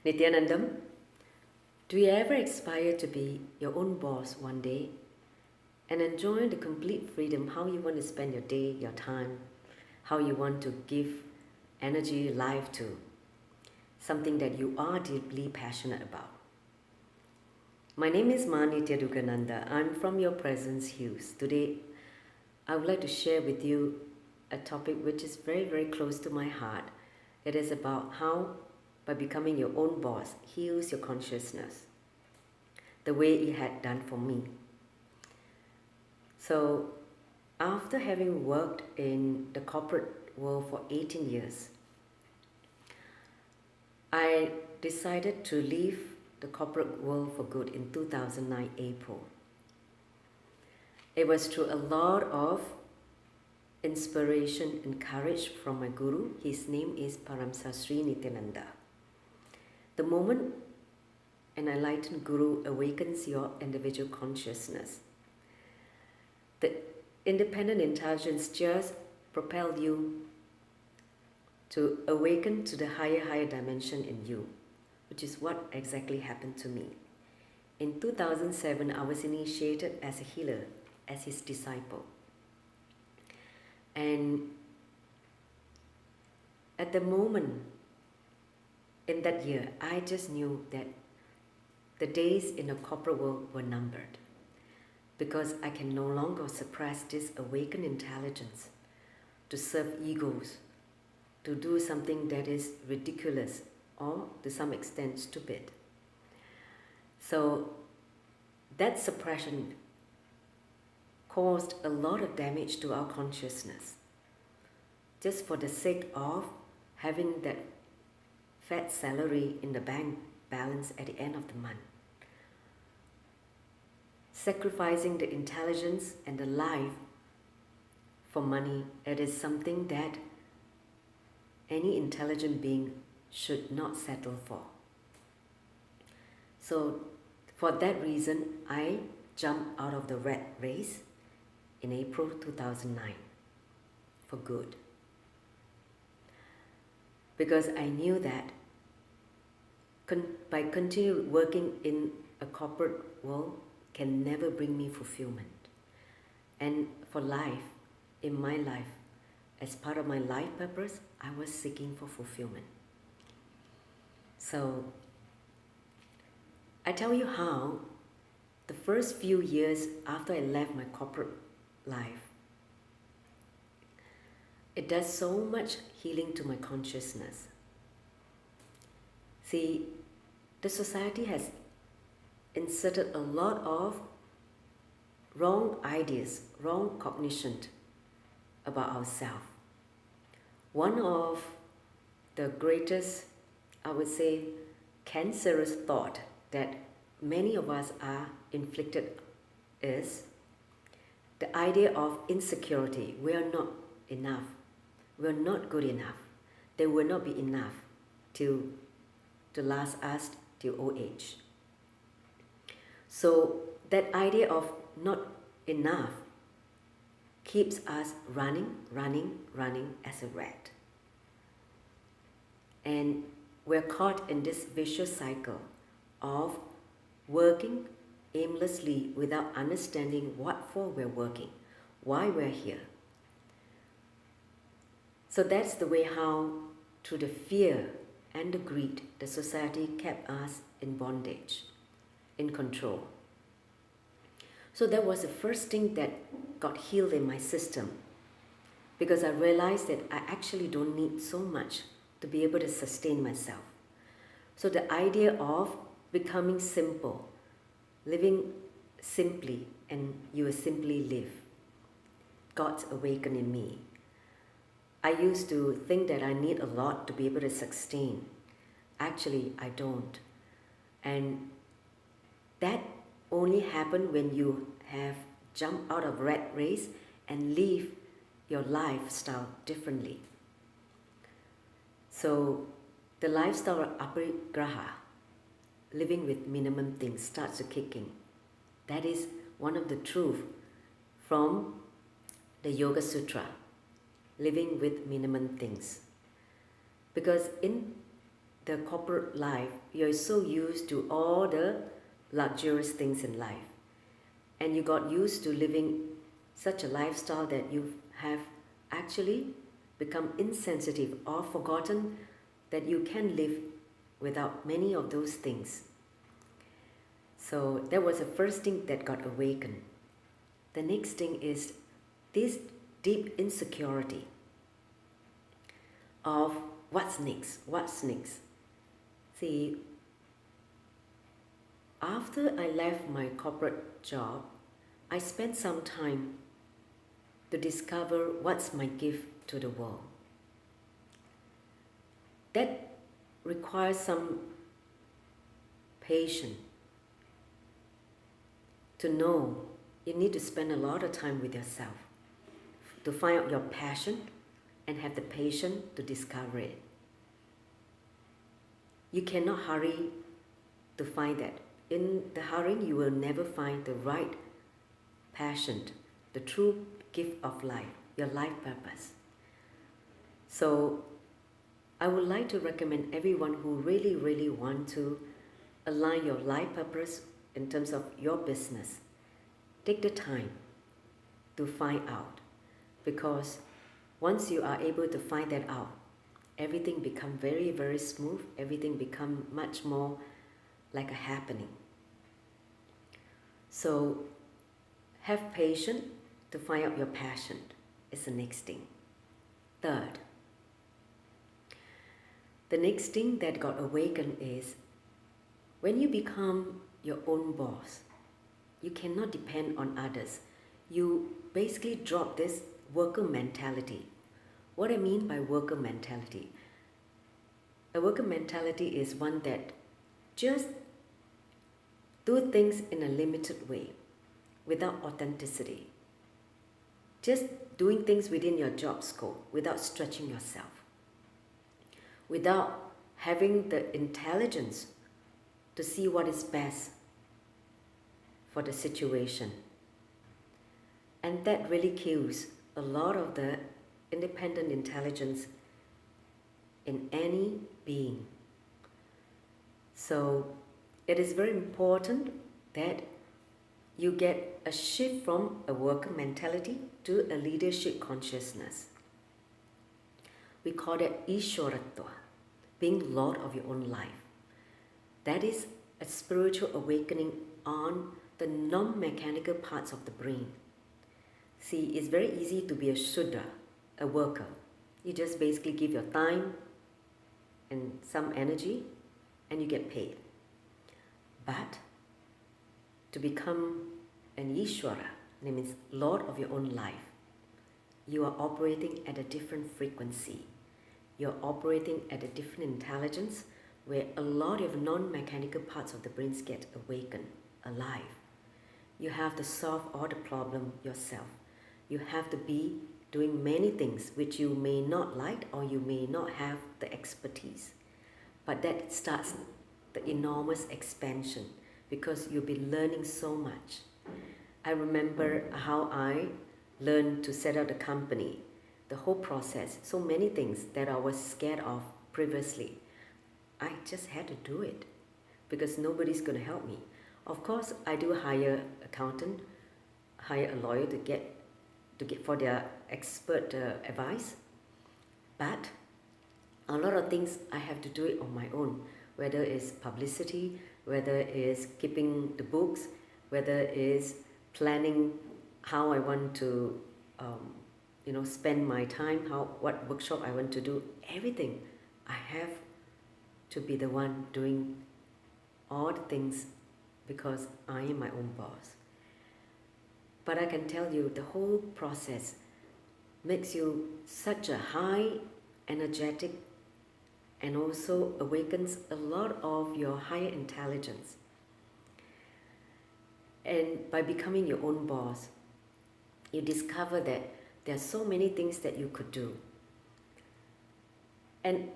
Nityanandam, do you ever aspire to be your own boss one day and enjoy the complete freedom how you want to spend your day, your time, how you want to give energy, life to something that you are deeply passionate about? My name is Manitya Dugananda. I'm from Your Presence Hues. Today, I would like to share with you a topic which is very, very close to my heart. It is about how, by becoming your own boss, heals your consciousness, the way it had done for me. So, after having worked in the corporate world for 18 years, I decided to leave the corporate world for good in 2009 April. It was through a lot of inspiration and courage from my guru. His name is Paramsa Sri Nityananda. The moment an enlightened guru awakens your individual consciousness, the independent intelligence just propels you to awaken to the higher dimension in you, which is what exactly happened to me. In 2007, I was initiated as a healer, as his disciple. And at the moment, in that year, I just knew that the days in the corporate world were numbered, because I can no longer suppress this awakened intelligence to serve egos, to do something that is ridiculous or to some extent stupid. So that suppression caused a lot of damage to our consciousness, just for the sake of having that fat salary in the bank balance at the end of the month. Sacrificing the intelligence and the life for money, it is something that any intelligent being should not settle for. So for that reason, I jumped out of the rat race in April 2009 for good. Because I knew that by continuing working in a corporate world can never bring me fulfillment. And for life, in my life, as part of my life purpose, I was seeking for fulfillment. So I tell you how the first few years after I left my corporate life, it does so much healing to my consciousness. See, the society has inserted a lot of wrong ideas, wrong cognition about ourselves. One of the greatest, I would say, cancerous thought that many of us are inflicted is the idea of insecurity. We are not enough. We are not good enough. There will not be enough to last us till old age. So that idea of not enough keeps us running as a rat. And we're caught in this vicious cycle of working aimlessly without understanding what for we're working, why we're here. So that's the way how, through the fear and the greed, the society kept us in bondage, in control. So that was the first thing that got healed in my system, because I realized that I actually don't need so much to be able to sustain myself. So the idea of becoming simple, living simply, and you will simply live, got awakened in me. I used to think that I need a lot to be able to sustain. Actually, I don't. And that only happened when you have jumped out of rat race and live your lifestyle differently. So the lifestyle of aparigraha, living with minimum things, starts to kick in. That is one of the truths from the Yoga Sutra, living with minimum things. Because in the corporate life, you're so used to all the luxurious things in life. And you got used to living such a lifestyle that you have actually become insensitive or forgotten that you can live without many of those things. So that was the first thing that got awakened. The next thing is this deep insecurity of what's next. See, after I left my corporate job, I spent some time to discover what's my gift to the world. That requires some patience. To know, you need to spend a lot of time with yourself to find out your passion and have the patience to discover it. You cannot hurry to find that. In the hurrying, you will never find the right passion, the true gift of life, your life purpose. So I would like to recommend everyone who really want to align your life purpose in terms of your business, take the time to find out, because once you are able to find that out, everything become very smooth, everything become much more like a happening. So have patience to find out your passion is the next thing. Third, the next thing that got awakened is when you become your own boss, you cannot depend on others. You basically drop this worker mentality. What I mean by worker mentality? A worker mentality is one that just do things in a limited way, without authenticity. Just doing things within your job scope, without stretching yourself, without having the intelligence to see what is best for the situation. And that really kills a lot of the independent intelligence in any being. So it is very important that you get a shift from a worker mentality to a leadership consciousness. We call that Ishwaratva, being Lord of your own life. That is a spiritual awakening on the non-mechanical parts of the brain. See, it's very easy to be a Shudra, a worker. You just basically give your time and some energy and you get paid. But to become an Ishwara, that means Lord of your own life, you are operating at a different frequency. You're operating at a different intelligence where a lot of non-mechanical parts of the brains get awakened, alive. You have to solve all the problem yourself. You have to be doing many things which you may not like or you may not have the expertise. But that starts the enormous expansion because you'll be learning so much. I remember how I learned to set up a company, the whole process, so many things that I was scared of previously. I just had to do it because nobody's going to help me. Of course, I do hire an accountant, hire a lawyer to get for their expert advice. But a lot of things I have to do it on my own, whether it's publicity, whether it's keeping the books, whether it's planning how I want to spend my time, what workshop I want to do, everything. I have to be the one doing all the things because I am my own boss. But I can tell you the whole process makes you such a high energetic and also awakens a lot of your higher intelligence. And by becoming your own boss, you discover that there are so many things that you could do. And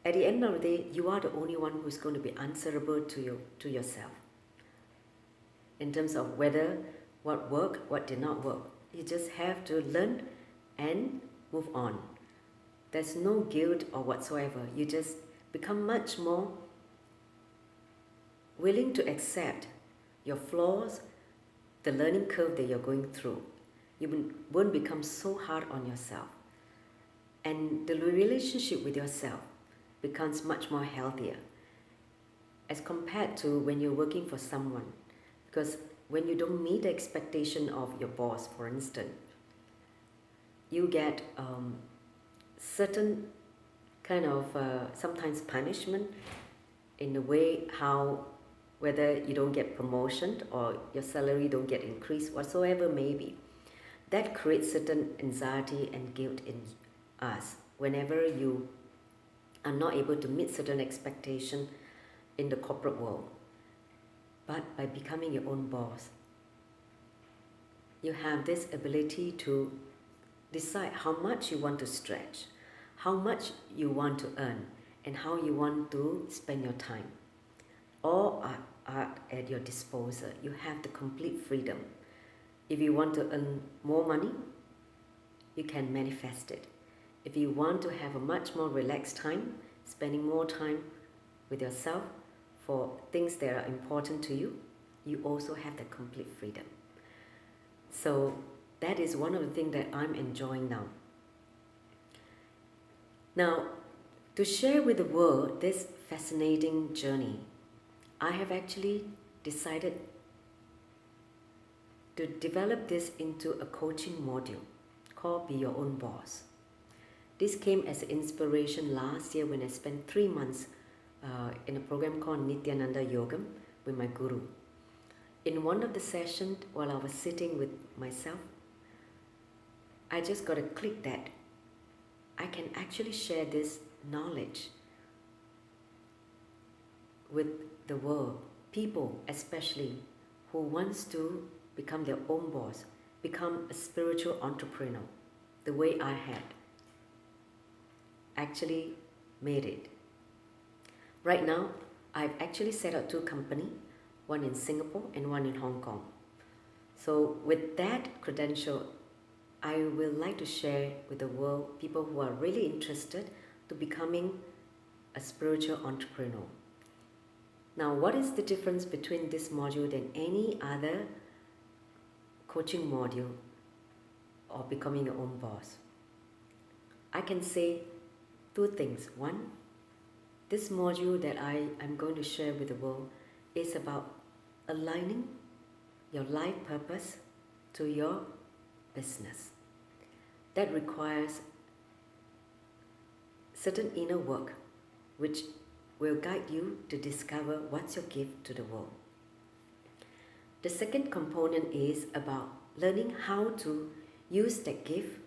at the end of the day, you are the only one who's going to be answerable to yourself. In terms of whether what worked, what did not work. You just have to learn and move on. There's no guilt or whatsoever. You just become much more willing to accept your flaws, the learning curve that you're going through. You won't become so hard on yourself. And the relationship with yourself becomes much more healthier as compared to when you're working for someone. Because when you don't meet the expectation of your boss, for instance, you get certain kind of sometimes punishment in the way how whether you don't get promotion or your salary don't get increased, whatsoever may be. That creates certain anxiety and guilt in us whenever you are not able to meet certain expectation in the corporate world. But by becoming your own boss, you have this ability to decide how much you want to stretch, how much you want to earn, and how you want to spend your time. All are at your disposal. You have the complete freedom. If you want to earn more money, you can manifest it. If you want to have a much more relaxed time, spending more time with yourself for things that are important to you, you also have the complete freedom. So that is one of the things that I'm enjoying now. Now, to share with the world this fascinating journey, I have actually decided to develop this into a coaching module called Be Your Own Boss. This came as an inspiration last year when I spent 3 months in a program called Nityananda Yogam with my guru. In one of the sessions, while I was sitting with myself, I just got a click that I can actually share this knowledge with the world, people especially who wants to become their own boss, become a spiritual entrepreneur, the way I had actually made it. Right now, I've actually set up 2 companies, one in Singapore and one in Hong Kong. So with that credential, I will like to share with the world people who are really interested to becoming a spiritual entrepreneur. Now, what is the difference between this module than any other coaching module or becoming your own boss? I can say 2 things. One, this module that I'm going to share with the world is about aligning your life purpose to your business. That requires certain inner work which will guide you to discover what's your gift to the world. The second component is about learning how to use that gift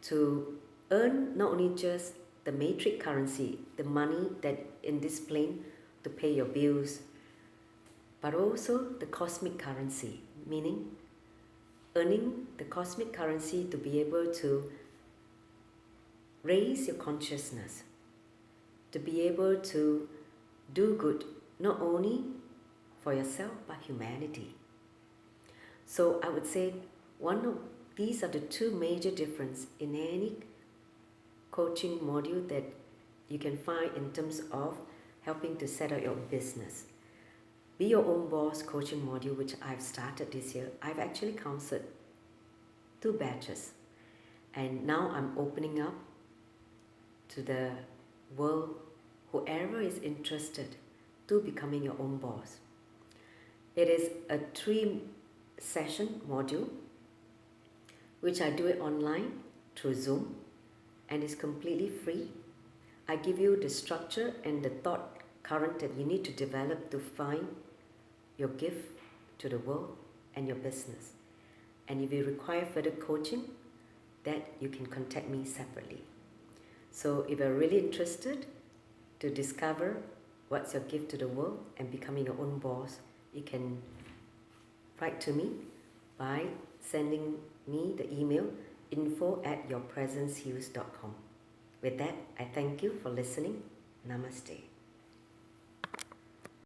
to earn not only just the matrix currency, the money that in this plane to pay your bills, but also the cosmic currency, meaning earning the cosmic currency to be able to raise your consciousness, to be able to do good, not only for yourself, but humanity. So I would say these are the 2 major differences in any coaching module that you can find in terms of helping to set up your business. Be Your Own Boss coaching module, which I've started this year. I've actually counseled 2 batches. And now I'm opening up to the world, whoever is interested to becoming your own boss. It is a 3-session module, which I do it online through Zoom, and it's completely free. I give you the structure and the thought current that you need to develop to find your gift to the world and your business. And if you require further coaching, that you can contact me separately. So if you're really interested to discover what's your gift to the world and becoming your own boss, you can write to me by sending me the email info@yourpresenceheals.com. With that, I thank you for listening. Namaste.